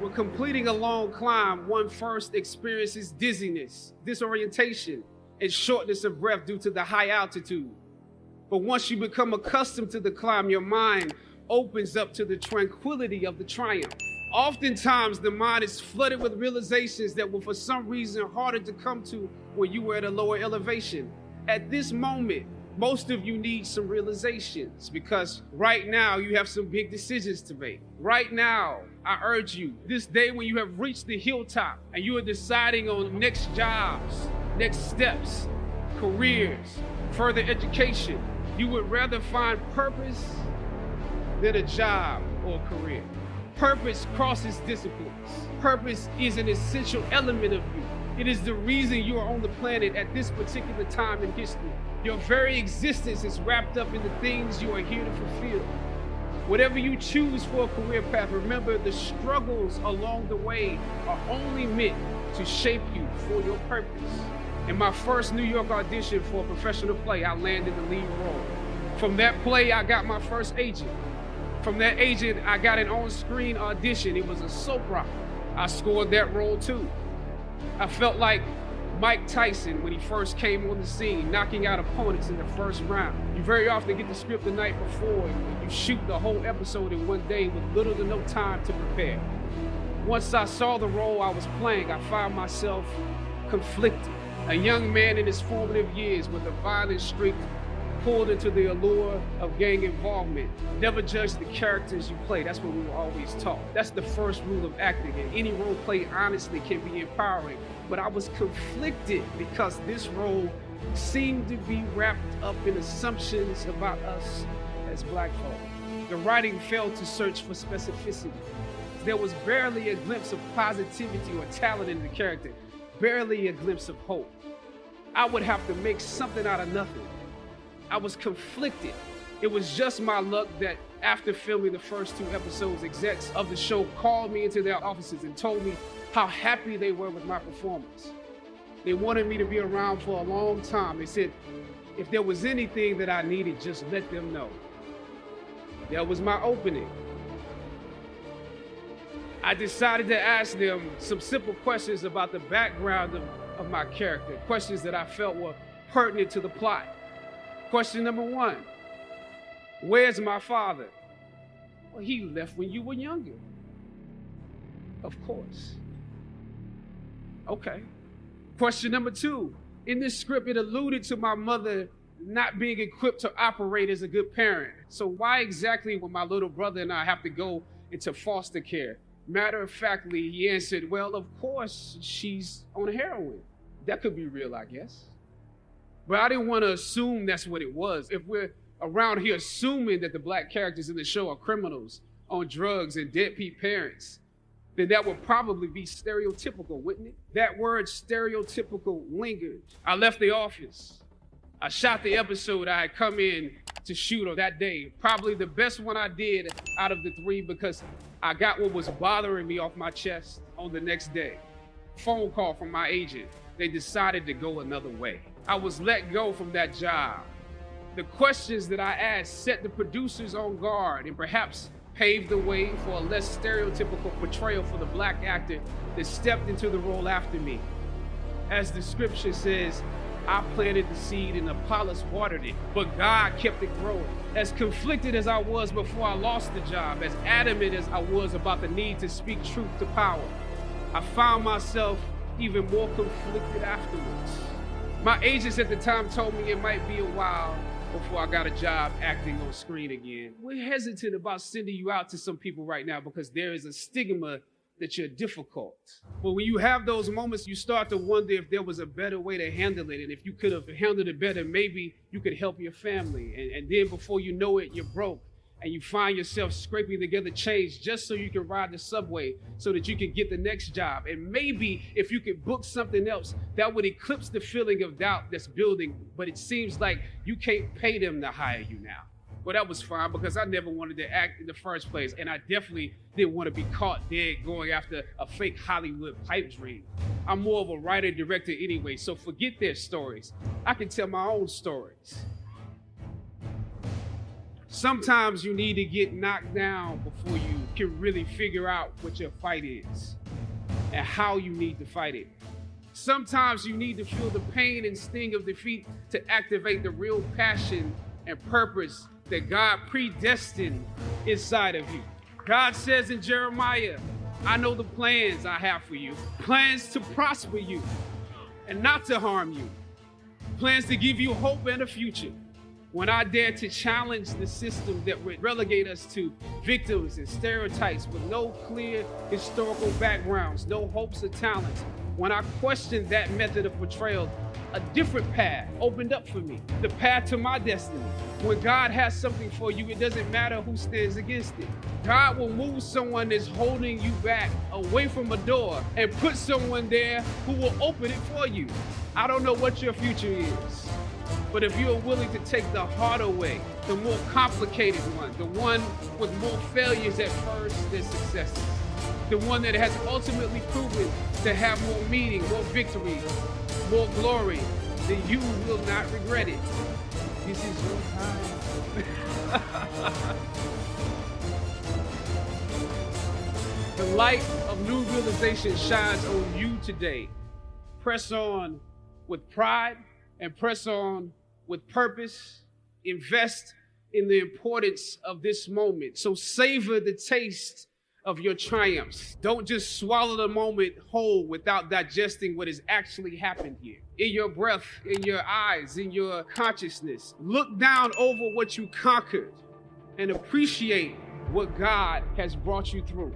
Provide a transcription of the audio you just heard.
When completing a long climb, one first experiences dizziness, disorientation, and shortness of breath due to the high altitude. But once you become accustomed to the climb, your mind opens up to the tranquility of the triumph. Oftentimes, the mind is flooded with realizations that were for some reason harder to come to when you were at a lower elevation. At this moment, most of you need some realizations because right now you have some big decisions to make. Right now, I urge you, this day when you have reached the hilltop and you are deciding on next jobs, next steps, careers, further education, you would rather find purpose than a job or a career. Purpose crosses disciplines. Purpose is an essential element of you. It is the reason you are on the planet at this particular time in history. Your very existence is wrapped up in the things you are here to fulfill. Whatever you choose for a career path, remember the struggles along the way are only meant to shape you for your purpose. In my first New York audition for a professional play, I landed the lead role. From that play, I got my first agent. From that agent, I got an on-screen audition. It was a soap opera. I scored that role too. I felt like Mike Tyson when he first came on the scene, knocking out opponents in the first round. You very often get the script the night before and you shoot the whole episode in one day with little to no time to prepare. Once I saw the role I was playing, I found myself conflicted. A young man in his formative years with a violent streak pulled into the allure of gang involvement. Never judge the characters you play. That's what we were always taught. That's the first rule of acting, and any role play honestly can be empowering. But I was conflicted because this role seemed to be wrapped up in assumptions about us as Black folk. The writing failed to search for specificity. There was barely a glimpse of positivity or talent in the character, barely a glimpse of hope. I would have to make something out of nothing. I was conflicted. It was just my luck that after filming the first 2 episodes, execs of the show called me into their offices and told me how happy they were with my performance. They wanted me to be around for a long time. They said, if there was anything that I needed, just let them know. That was my opening. I decided to ask them some simple questions about the background of my character, questions that I felt were pertinent to the plot. Question number 1, where's my father? Well, he left when you were younger. Of course. Okay. Question number 2, in this script, it alluded to my mother not being equipped to operate as a good parent. So why exactly would my little brother and I have to go into foster care? Matter of factly, he answered, well, of course, she's on heroin. That could be real, I guess. But I didn't want to assume that's what it was. If we're around here assuming that the Black characters in the show are criminals on drugs and deadbeat parents, then that would probably be stereotypical, wouldn't it? That word stereotypical lingered. I left the office. I shot the episode I had come in to shoot on that day. Probably the best one I did out of the 3 because I got what was bothering me off my chest on the next day. Phone call from my agent. They decided to go another way. I was let go from that job. The questions that I asked set the producers on guard and perhaps paved the way for a less stereotypical portrayal for the Black actor that stepped into the role after me. As the scripture says, I planted the seed and Apollos watered it, but God kept it growing. As conflicted as I was before I lost the job, as adamant as I was about the need to speak truth to power, I found myself even more conflicted afterwards. My agents at the time told me it might be a while before I got a job acting on screen again. We're hesitant about sending you out to some people right now because there is a stigma that you're difficult. But when you have those moments, you start to wonder if there was a better way to handle it. And if you could have handled it better, maybe you could help your family. And then before you know it, you're broke. And you find yourself scraping together change just so you can ride the subway so that you can get the next job. And maybe if you could book something else, that would eclipse the feeling of doubt that's building. But it seems like you can't pay them to hire you now. Well, that was fine because I never wanted to act in the first place. And I definitely didn't want to be caught dead going after a fake Hollywood pipe dream. I'm more of a writer-director anyway, so forget their stories. I can tell my own stories. Sometimes you need to get knocked down before you can really figure out what your fight is and how you need to fight it. Sometimes you need to feel the pain and sting of defeat to activate the real passion and purpose that God predestined inside of you. God says in Jeremiah, I know the plans I have for you, plans to prosper you and not to harm you, plans to give you hope and a future. When I dare to challenge the system that would relegate us to victims and stereotypes with no clear historical backgrounds, no hopes or talents, when I questioned that method of portrayal, a different path opened up for me, the path to my destiny. When God has something for you, it doesn't matter who stands against it. God will move someone that's holding you back away from a door and put someone there who will open it for you. I don't know what your future is, but if you are willing to take the harder way, the more complicated one, the one with more failures at first than successes, the one that has ultimately proven to have more meaning, more victory, more glory, then you will not regret it. This is your time. The light of new realization shines on you today. Press on with pride and press on with purpose. Invest in the importance of this moment. So savor the taste of your triumphs. Don't just swallow the moment whole without digesting what has actually happened here. In your breath, in your eyes, in your consciousness. Look down over what you conquered and appreciate what God has brought you through.